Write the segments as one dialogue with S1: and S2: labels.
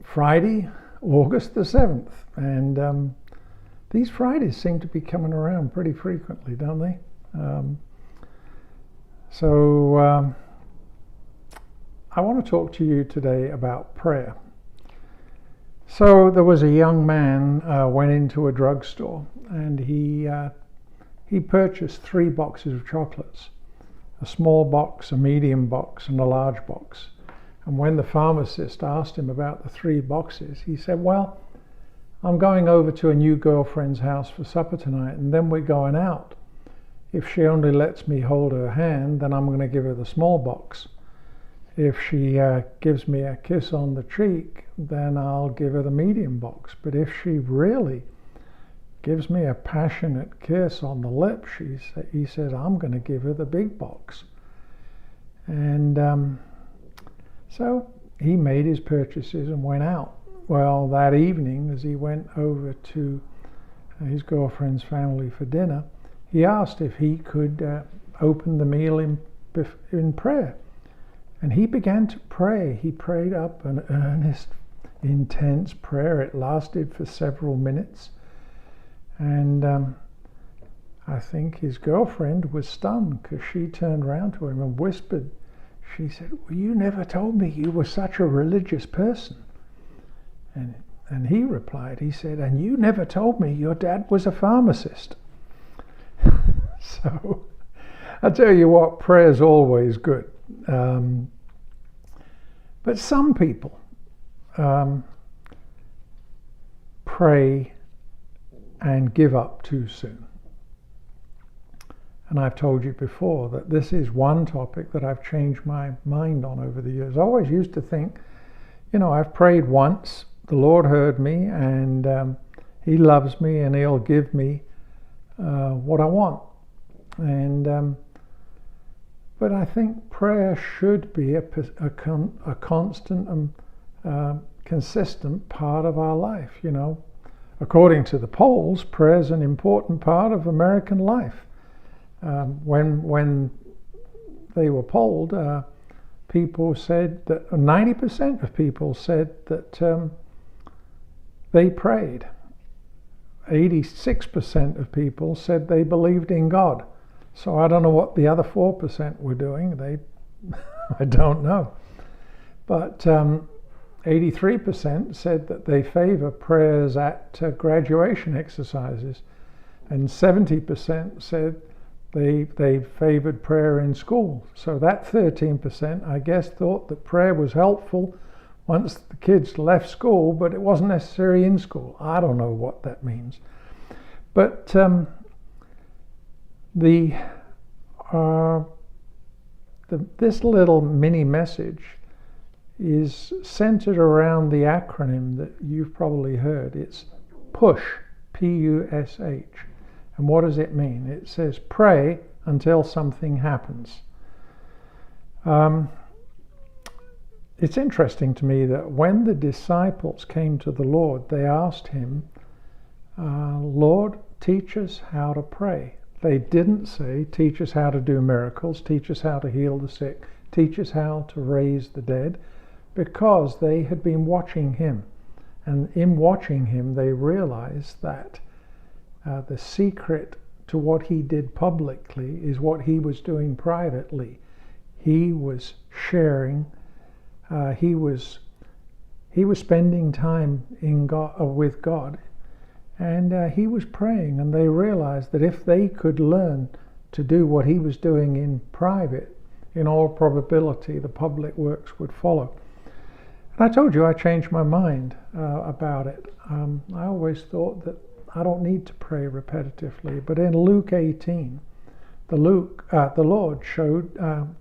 S1: Friday, August the 7th. And these Fridays seem to be coming around pretty frequently, don't they? Um, so I want to talk to you today about prayer. So there was a young man went into a drugstore, and he purchased 3 boxes of chocolates, a small box, a medium box, and a large box. And when the pharmacist asked him about the 3 boxes, he said, well, I'm going over to a new girlfriend's house for supper tonight, and then we're going out. If she only lets me hold her hand, then I'm going to give her the small box. If she gives me a kiss on the cheek, then I'll give her the medium box. But if she really gives me a passionate kiss on the lips, he says, I'm going to give her the big box. And so he made his purchases and went out. Well, that evening, as he went over to his girlfriend's family for dinner, he asked if he could open the meal in prayer. And he began to pray. He prayed up an earnest, intense prayer. It lasted for several minutes. And I think his girlfriend was stunned, because she turned around to him and whispered, she said, well, you never told me you were such a religious person. And he replied, he said, and you never told me your dad was a pharmacist. So I tell you what, prayer's always good. But some people pray and give up too soon. And I've told you before that this is one topic that I've changed my mind on over the years. I always used to think, I've prayed once, the Lord heard me, and He loves me, and He'll give me what I want. But I think prayer should be a constant and consistent part of our life. According to the polls, prayer is an important part of American life. When they were polled, people said that 90% of people said that they prayed. 86% of people said they believed in God. So I don't know what the other 4% were doing. I don't know. But 83% said that they favor prayers at graduation exercises, and 70% said they favored prayer in school. So that 13%, I guess, thought that prayer was helpful once the kids left school, but it wasn't necessary in school. I don't know what that means. But this little mini message is centered around the acronym that you've probably heard. It's PUSH, P-U-S-H. And what does it mean? It says pray until something happens. It's interesting to me that when the disciples came to the Lord, they asked Him, Lord, teach us how to pray. They didn't say, teach us how to do miracles, teach us how to heal the sick, teach us how to raise the dead, because they had been watching Him. And in watching Him, they realized that the secret to what He did publicly is what He was doing privately. He was sharing, he was spending time with God. And he was praying, and they realized that if they could learn to do what he was doing in private, in all probability, the public works would follow. And I told you I changed my mind about it. I always thought that I don't need to pray repetitively. But in Luke 18, the Lord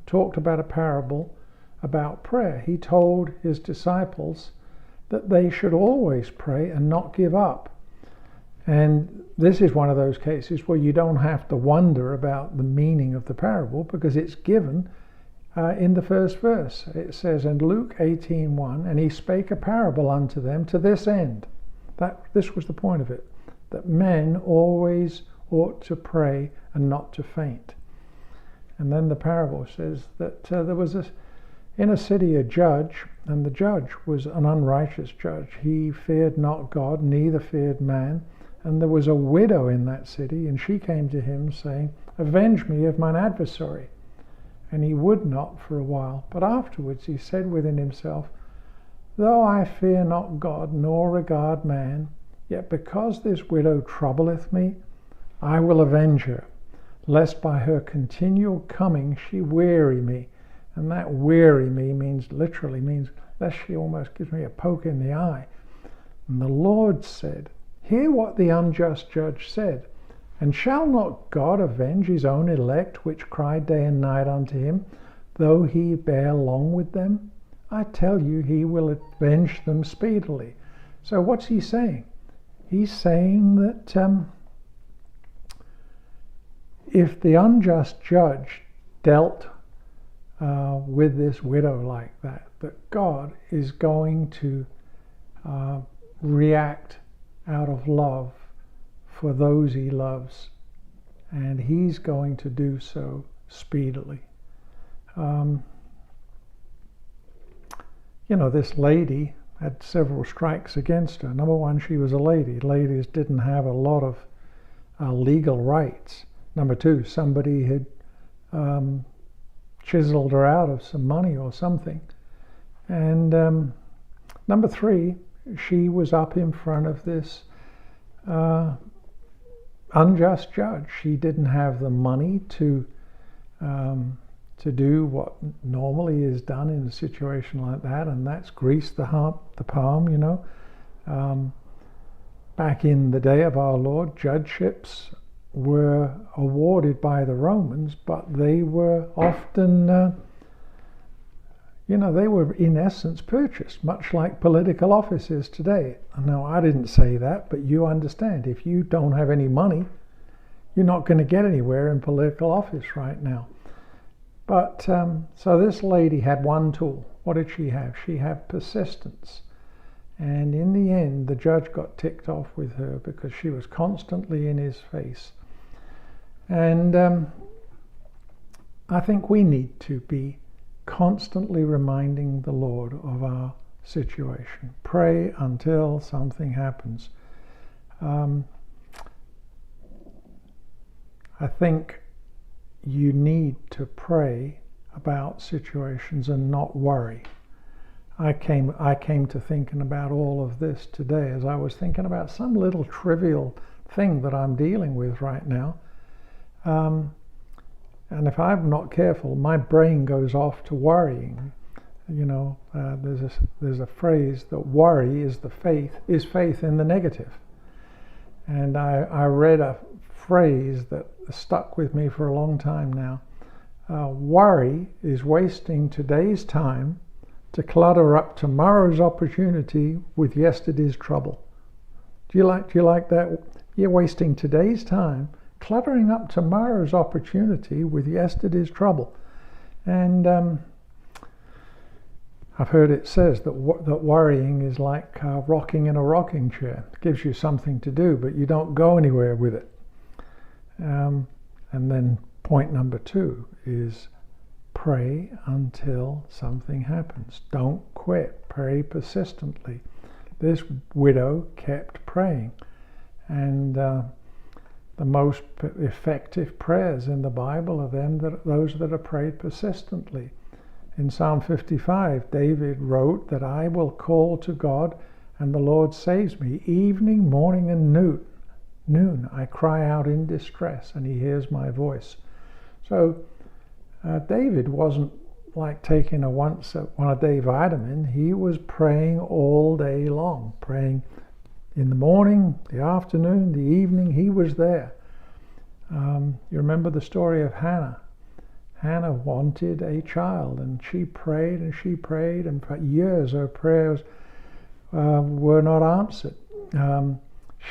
S1: talked about a parable about prayer. He told his disciples that they should always pray and not give up. And this is one of those cases where you don't have to wonder about the meaning of the parable, because it's given in the first verse. It says in Luke 18:1, and he spake a parable unto them to this end. This was the point of it, that men always ought to pray and not to faint. And then the parable says that there was in a city a judge And the judge was an unrighteous judge. He feared not God, neither feared man. And there was a widow in that city, and she came to him saying, "Avenge me of mine adversary." And he would not for a while. But afterwards he said within himself, "Though I fear not God, nor regard man, yet because this widow troubleth me, I will avenge her, lest by her continual coming she weary me." And that weary me literally means, lest she almost gives me a poke in the eye. And the Lord said, "Hear what the unjust judge said. And shall not God avenge his own elect, which cry day and night unto him, though he bear long with them? I tell you, he will avenge them speedily." So what's he saying? He's saying that if the unjust judge dealt with this widow like that God is going to react out of love for those he loves, and he's going to do so speedily. This lady had several strikes against her. Number one, she was a lady. Ladies didn't have a lot of legal rights. Number two, somebody had chiseled her out of some money or something. And number three, she was up in front of this unjust judge. She didn't have the money to do what normally is done in a situation like that, and that's grease the palm. Back in the day of our Lord, judgeships were awarded by the Romans, but they were often, they were in essence purchased, much like political offices today. Now, I didn't say that, but you understand. If you don't have any money, you're not going to get anywhere in political office right now. But so this lady had one tool. What did she have? She had persistence. And in the end, the judge got ticked off with her because she was constantly in his face. And I think we need to be constantly reminding the Lord of our situation. Pray until something happens. I think you need to pray about situations and not worry. I came to thinking about all of this today as I was thinking about some little trivial thing that I'm dealing with right now. And if I'm not careful, my brain goes off to worrying. There's a phrase that worry is faith in the negative. And I read a phrase that stuck with me for a long time now. Worry is wasting today's time to clutter up tomorrow's opportunity with yesterday's trouble. Do you like that? You're wasting today's time cluttering up tomorrow's opportunity with yesterday's trouble. And I've heard it says that worrying is like rocking in a rocking chair. It gives you something to do, but you don't go anywhere with it. And then point number 2 is pray until something happens. Don't quit. Pray persistently. This widow kept praying. And the most effective prayers in the Bible are those that are prayed persistently. In Psalm 55, David wrote that I will call to God and the Lord saves me. Evening, morning, and noon I cry out in distress and he hears my voice. So David wasn't like taking a day vitamin. He was praying all day long, praying in the morning, the afternoon, the evening. He was there. You remember the story of Hannah. Hannah wanted a child, and she prayed, and for years her prayers were not answered.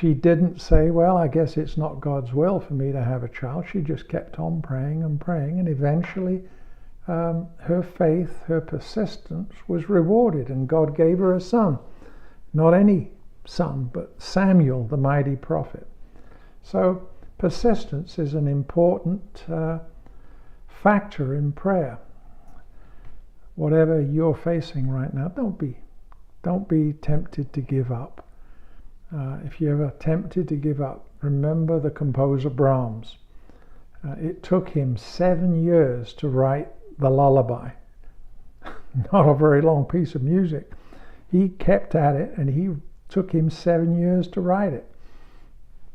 S1: She didn't say, well, I guess it's not God's will for me to have a child. She just kept on praying, and eventually her faith, her persistence was rewarded, and God gave her a son. Not any son, but Samuel, the mighty prophet. So persistence is an important factor in prayer. whatever you're facing right now, don't be tempted to give up. If you're ever tempted to give up, remember the composer Brahms. It took him 7 years to write the lullaby. Not a very long piece of music. He kept at it, and he took him 7 years to write it.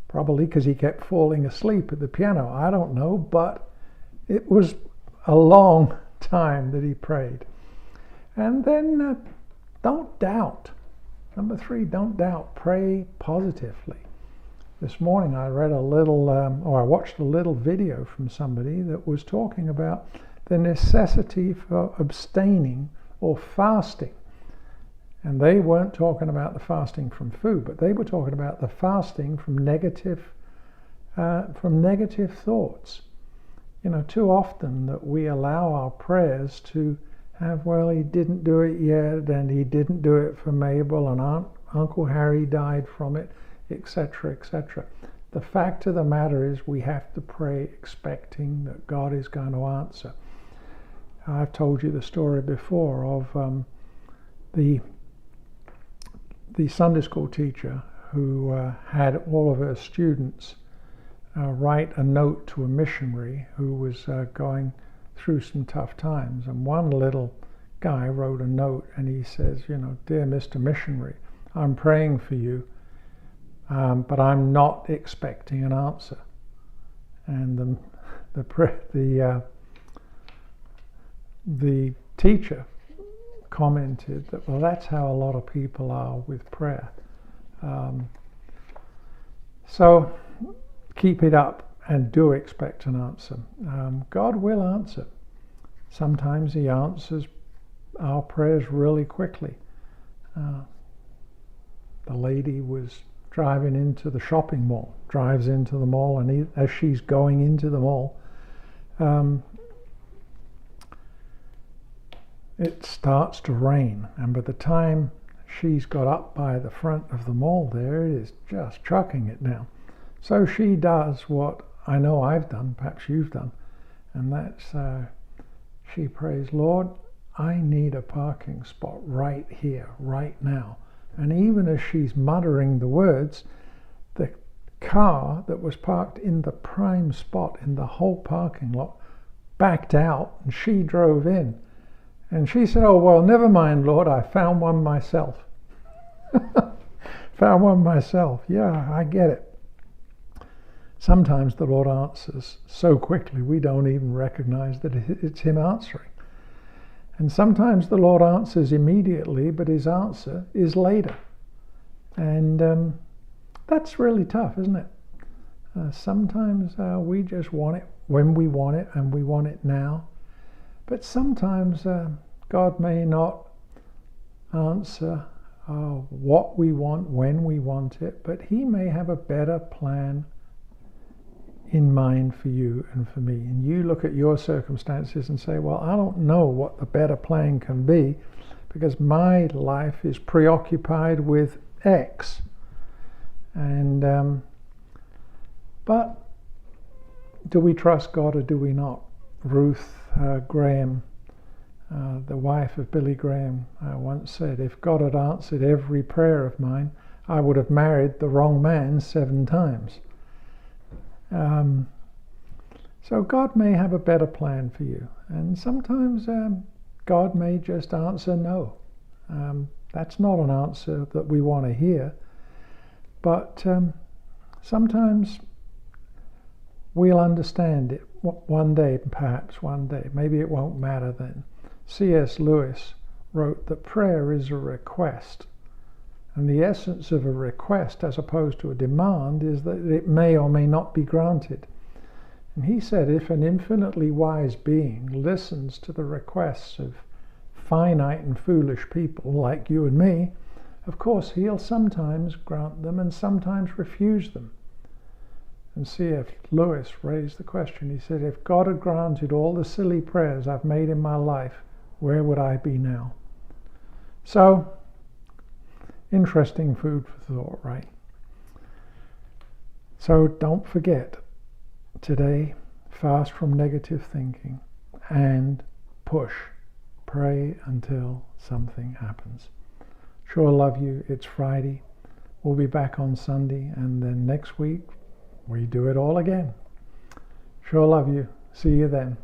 S1: Probably because he kept falling asleep at the piano. I don't know, but it was a long time that he prayed. And then don't doubt. Number 3, don't doubt. Pray positively. This morning I read I watched a little video from somebody that was talking about the necessity for abstaining or fasting. And they weren't talking about the fasting from food, but they were talking about the fasting from negative thoughts. Too often that we allow our prayers to have, well, he didn't do it yet, and he didn't do it for Mabel, and Uncle Harry died from it, etc., etc. The fact of the matter is we have to pray expecting that God is going to answer. I've told you the story before of the Sunday school teacher who had all of her students write a note to a missionary who was going through some tough times. And one little guy wrote a note, and he says, "Dear Mr. Missionary, I'm praying for you, but I'm not expecting an answer." And the teacher commented that, well, that's how a lot of people are with prayer. So keep it up and do expect an answer. God will answer. Sometimes he answers our prayers really quickly. The lady was driving into the shopping mall, drives into the mall, and as she's going into the mall, it starts to rain, and by the time she's got up by the front of the mall there, it is just chucking it down. So she does what I know I've done, perhaps you've done, and that's she prays, "Lord, I need a parking spot right here, right now." And even as she's muttering the words, the car that was parked in the prime spot in the whole parking lot backed out, and she drove in. And she said, "Oh, well, never mind, Lord, I found one myself." Found one myself. Yeah, I get it. Sometimes the Lord answers so quickly we don't even recognize that it's him answering. And sometimes the Lord answers immediately, but his answer is later. And that's really tough, isn't it? Sometimes we just want it when we want it, and we want it now. But sometimes God may not answer what we want when we want it, but he may have a better plan in mind for you and for me. And you look at your circumstances and say, well, I don't know what the better plan can be because my life is preoccupied with X. And but do we trust God or do we not? Ruth Graham, the wife of Billy Graham, once said, "If God had answered every prayer of mine, I would have married the wrong man 7 times." So God may have a better plan for you, and sometimes God may just answer no. That's not an answer that we want to hear, but sometimes we'll understand it one day, perhaps one day. Maybe it won't matter then. C.S. Lewis wrote that prayer is a request. And the essence of a request, as opposed to a demand, is that it may or may not be granted. And he said, if an infinitely wise being listens to the requests of finite and foolish people like you and me, of course he'll sometimes grant them and sometimes refuse them. And C.S. Lewis raised the question. He said, if God had granted all the silly prayers I've made in my life, where would I be now? So, interesting food for thought, right? So don't forget, today, fast from negative thinking and push. Pray until something happens. Sure love you. It's Friday. We'll be back on Sunday, and then next week we do it all again. Sure love you. See you then.